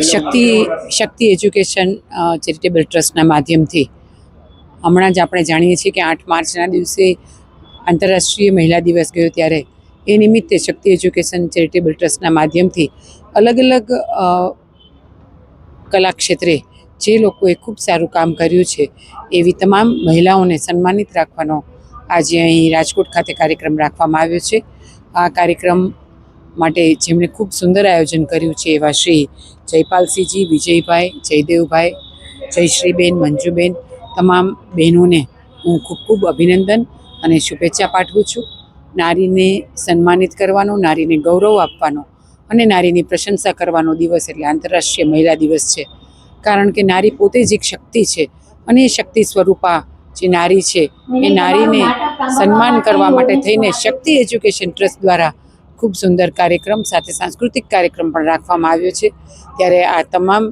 શક્તિ education charitable ટ્રસ્ટના માધ્યમથી હમણાં જ આપણે જાણીએ છીએ કે 8 માર્ચના દિવસે આંતરરાષ્ટ્રીય મહિલા દિવસ ગયો, ત્યારે એ નિમિત્તે શક્તિ એજ્યુકેશન ચેરિટેબલ ટ્રસ્ટના માધ્યમથી અલગ અલગ કલા ક્ષેત્રે જે લોકોએ ખૂબ સારું કામ કર્યું છે એવી તમામ મહિલાઓને સન્માનિત રાખવાનો આજે અહીં રાજકોટ ખાતે કાર્યક્રમ રાખવામાં આવ્યો છે. આ કાર્યક્રમ માટે જેમણે ખૂબ સુંદર આયોજન કર્યું છે એવા શ્રી જયપાલસિંહજી, વિજયભાઈ, જયદેવભાઈ, જયશ્રીબેન, મંજુબેન, તમામ બહેનોને હું ખૂબ ખૂબ અભિનંદન અને શુભેચ્છા પાઠવું છું. નારીને સન્માનિત કરવાનો, નારીને ગૌરવ આપવાનો અને નારીની પ્રશંસા કરવાનો દિવસ એટલે આંતરરાષ્ટ્રીય મહિલા દિવસ છે. કારણ કે નારી પોતે જ એક શક્તિ છે અને એ શક્તિ સ્વરૂપા જે નારી છે એ નારીને સન્માન કરવા માટે થઈને શક્તિ એજ્યુકેશન ટ્રસ્ટ દ્વારા ખૂબ સુંદર કાર્યક્રમ સાથે સાંસ્કૃતિક કાર્યક્રમ પણ રાખવામાં આવ્યો છે. ત્યારે આ તમામ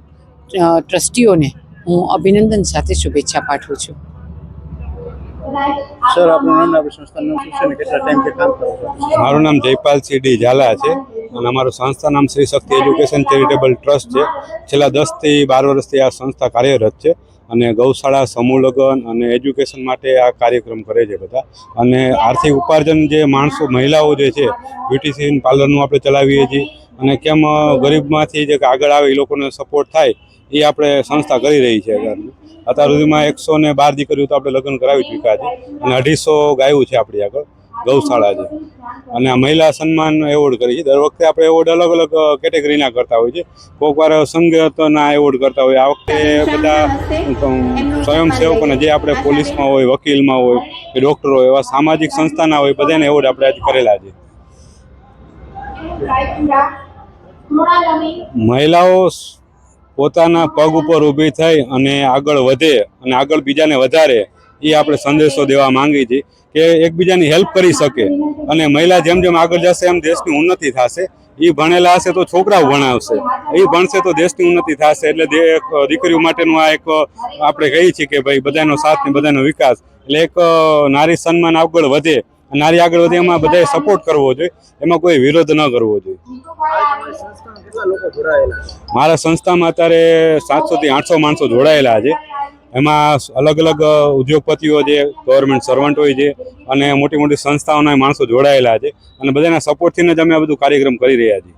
ટ્રસ્ટીઓને હું અભિનંદન સાથે શુભેચ્છા પાઠવું છું. સર, આપનું નામ અને સંસ્થાનું નામ શું છે અને કેટલા ટાઈમથી કામ કરો છો? મારું નામ જયપાલસિંહ ડી ઝાલા છે અને અમારું સંસ્થા નામ શ્રી શક્તિ એજ્યુકેશન ચેરિટેબલ ટ્રસ્ટ છે. છેલ્લા 10 થી 12 વર્ષથી આ સંસ્થા કાર્યરત છે અને ગૌશાળા, સમૂહ લગ્ન અને એજ્યુકેશન માટે આ કાર્યક્રમ કરે છે બધા. અને આર્થિક ઉપાર્જન જે માણસો, મહિલાઓ જે છે, બ્યુટિશિયન પાર્લરનું આપણે ચલાવીએ છીએ અને કેમ ગરીબમાંથી જે આગળ આવે એ લોકોને સપોર્ટ થાય એ આપણે સંસ્થા કરી રહી છે. અત્યાર સુધીમાં 112 દીકરીઓ તો આપણે લગ્ન કરાવી ચૂક્યા છે અને 250 ગાયું છે આપણી આગળ ગૌશાળા છે. અને આ મહિલા સન્માન એવોર્ડ કરી છે. દર વખતે આપણે એવોર્ડ અલગ અલગ કેટેગરીના કરતા હોય છે. કોઈક વાર સંગતના એવોર્ડ કરતા હોય. આ વખતે બધા સ્વયંસેવકોને, જે આપણે પોલીસમાં હોય, વકીલમાં હોય કે ડૉક્ટર હોય, એવા સામાજિક સંસ્થાના હોય, બધાને એવોર્ડ આપણે આજે કરેલા છે. મહિલાઓ પોતાના પગ ઉપર ઊભી થઈ અને આગળ વધે અને આગળ બીજાને વધારે, એ આપણે સંદેશો દેવા માંગીએ છીએ કે એકબીજાની હેલ્પ કરી શકે. અને મહિલા જેમ જેમ આગળ જશે એમ દેશની ઉન્નતિ થશે. એ ભણેલા હશે તો છોકરાઓ ભણાવશે, એ ભણશે તો દેશની ઉન્નતિ થશે. એટલે દીકરીઓ માટેનું આ એક આપણે કહીએ છીએ કે ભાઈ બધાનો સાથ ને બધાનો વિકાસ. એટલે એક નારી સન્માન આગળ વધે, નારી આગળ વધે એમાં બધાએ સપોર્ટ કરવો જોઈએ, એમાં કોઈ વિરોધ ન કરવો જોઈએ. મારા સંસ્થામાં અત્યારે 700 થી 800 માણસો જોડાયેલા છે. એમાં અલગ અલગ ઉદ્યોગપતિઓ છે, ગવર્મેન્ટ સર્વન્ટ હોય છે અને મોટી મોટી સંસ્થાઓના માણસો જોડાયેલા છે અને બધાના સપોર્ટથી જ અમે આ બધું કાર્યક્રમ કરી રહ્યા છીએ.